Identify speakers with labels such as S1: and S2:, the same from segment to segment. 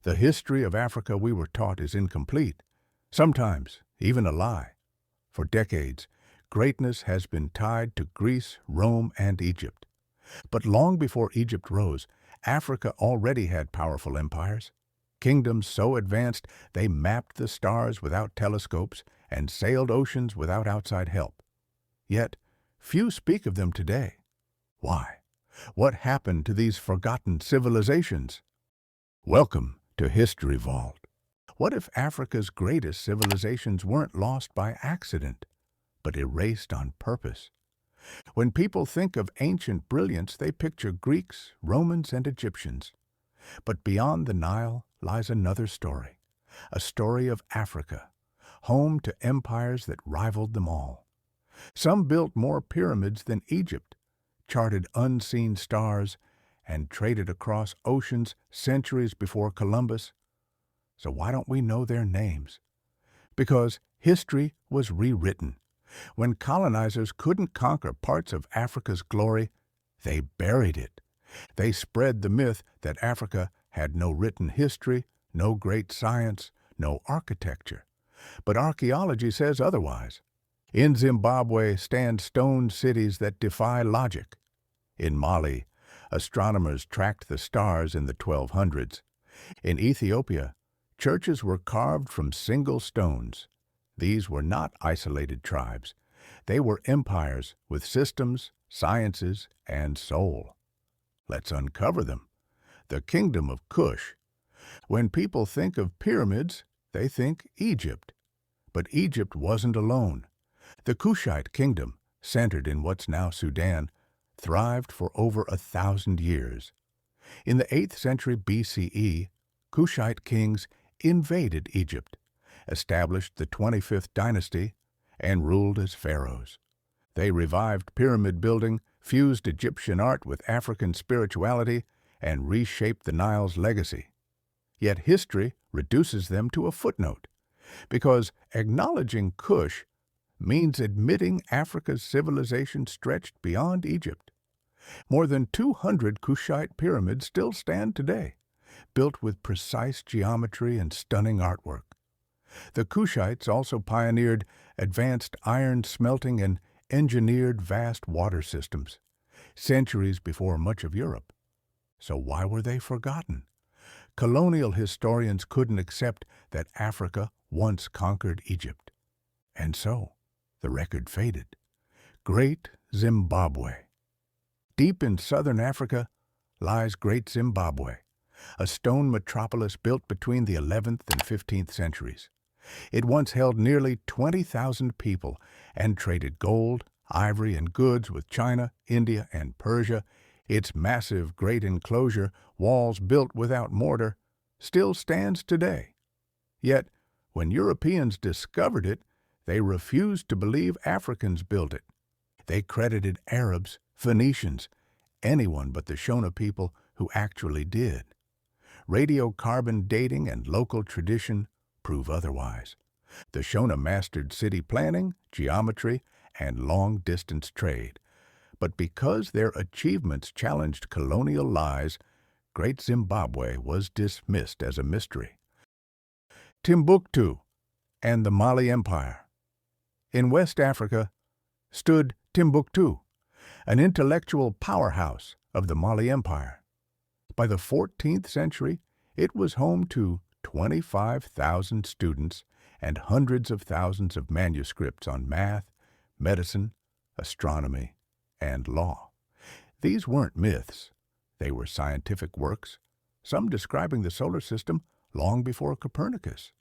S1: The history of Africa we were taught is incomplete, sometimes even a lie. For decades, greatness has been tied to Greece, Rome, and Egypt. But long before Egypt rose, Africa already had powerful empires. Kingdoms so advanced they mapped the stars without telescopes and sailed oceans without outside help. Yet, few speak of them today. Why? What happened to these forgotten civilizations? Welcome to History Vault. What if Africa's greatest civilizations weren't lost by accident, but erased on purpose? When people think of ancient brilliance, they picture Greeks, Romans, and Egyptians. But beyond the Nile lies another story, a story of Africa, home to empires that rivaled them all. Some built more pyramids than Egypt, charted unseen stars, and traded across oceans centuries before Columbus. So why don't we know their names? Because history was rewritten. When colonizers couldn't conquer parts of Africa's glory, they buried it. They spread the myth that Africa had no written history, no great science, no architecture. But archaeology says otherwise. In Zimbabwe stand stone cities that defy logic. In Mali, astronomers tracked the stars in the 1200s. In Ethiopia, churches were carved from single stones. These were not isolated tribes. They were empires with systems, sciences, and soul. Let's uncover them. The Kingdom of Kush. When people think of pyramids, they think Egypt. But Egypt wasn't alone. The Kushite kingdom, centered in what's now Sudan, thrived for over 1,000 years. In the 8th century BCE, Kushite kings invaded Egypt, established the 25th dynasty, and ruled as pharaohs. They revived pyramid building, fused Egyptian art with African spirituality, and reshaped the Nile's legacy. Yet history reduces them to a footnote, because acknowledging Kush means admitting Africa's civilization stretched beyond Egypt. More than 200 Kushite pyramids still stand today, built with precise geometry and stunning artwork. The Kushites also pioneered advanced iron smelting and engineered vast water systems, centuries before much of Europe. So why were they forgotten? Colonial historians couldn't accept that Africa once conquered Egypt. And so, the record faded. Great Zimbabwe. Deep in southern Africa lies Great Zimbabwe, a stone metropolis built between the 11th and 15th centuries. It once held nearly 20,000 people and traded gold, ivory, and goods with China, India, and Persia. Its massive great enclosure, walls built without mortar, still stands today. Yet, when Europeans discovered it, they refused to believe Africans built it. They credited Arabs, Phoenicians, anyone but the Shona people who actually did. Radiocarbon dating and local tradition prove otherwise. The Shona mastered city planning, geometry, and long-distance trade. But because their achievements challenged colonial lies, Great Zimbabwe was dismissed as a mystery. Timbuktu and the Mali Empire. In West Africa stood Timbuktu, an intellectual powerhouse of the Mali Empire. By the 14th century, it was home to 25,000 students and hundreds of thousands of manuscripts on math, medicine, astronomy, and law. These weren't myths. They were scientific works, some describing the solar system long before Copernicus.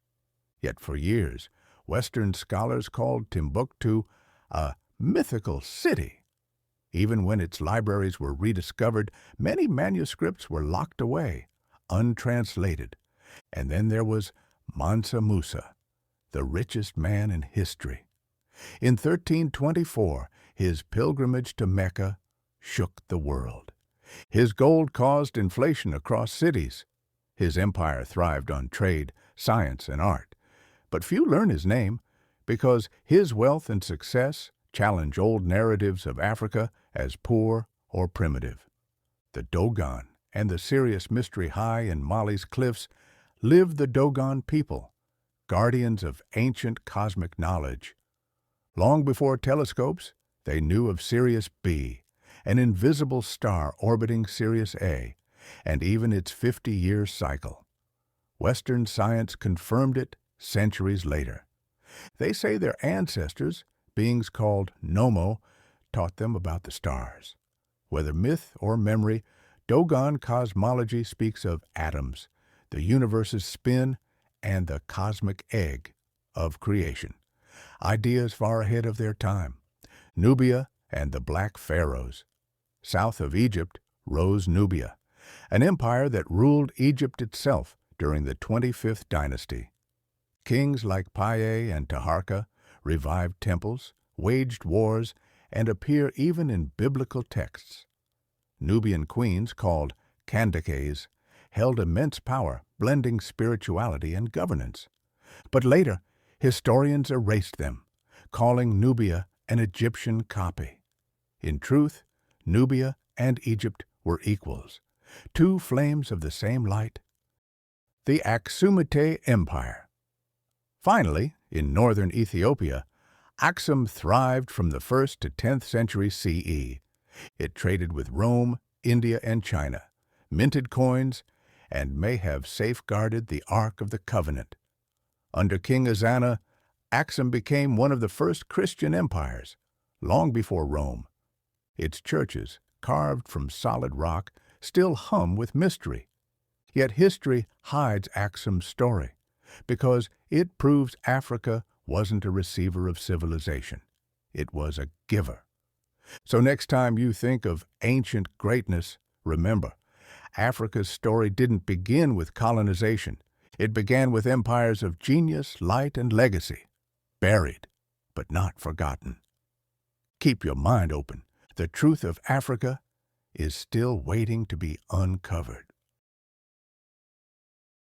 S1: Yet for years, Western scholars called Timbuktu a mythical city. Even when its libraries were rediscovered, many manuscripts were locked away, untranslated. And then there was Mansa Musa, the richest man in history. In 1324, his pilgrimage to Mecca shook the world. His gold caused inflation across cities. His empire thrived on trade, science, and art. But few learn his name because his wealth and success challenge old narratives of Africa as poor or primitive. The Dogon and the Sirius Mystery High in Mali's cliffs lived the Dogon people, guardians of ancient cosmic knowledge. Long before telescopes, they knew of Sirius B, an invisible star orbiting Sirius A, and even its 50-year cycle. Western science confirmed it centuries later. They say their ancestors, beings called Nomo, taught them about the stars. Whether myth or memory, Dogon cosmology speaks of atoms, the universe's spin, and the cosmic egg of creation. Ideas far ahead of their time. Nubia and the Black Pharaohs. South of Egypt rose Nubia, an empire that ruled Egypt itself during the 25th dynasty. Kings like Paye and Taharka revived temples, waged wars, and appear even in biblical texts. Nubian queens, called Candaces, held immense power, blending spirituality and governance. But later, historians erased them, calling Nubia an Egyptian copy. In truth, Nubia and Egypt were equals, two flames of the same light. The Aksumite Empire. Finally, in northern Ethiopia, Aksum thrived from the 1st to 10th century CE. It traded with Rome, India, and China, minted coins, and may have safeguarded the Ark of the Covenant. Under King Ezana, Aksum became one of the first Christian empires, long before Rome. Its churches, carved from solid rock, still hum with mystery. Yet history hides Aksum's story, because it proves Africa wasn't a receiver of civilization. It was a giver. So next time you think of ancient greatness, remember, Africa's story didn't begin with colonization. It began with empires of genius, light, and legacy, buried, but not forgotten. Keep your mind open. The truth of Africa is still waiting to be uncovered.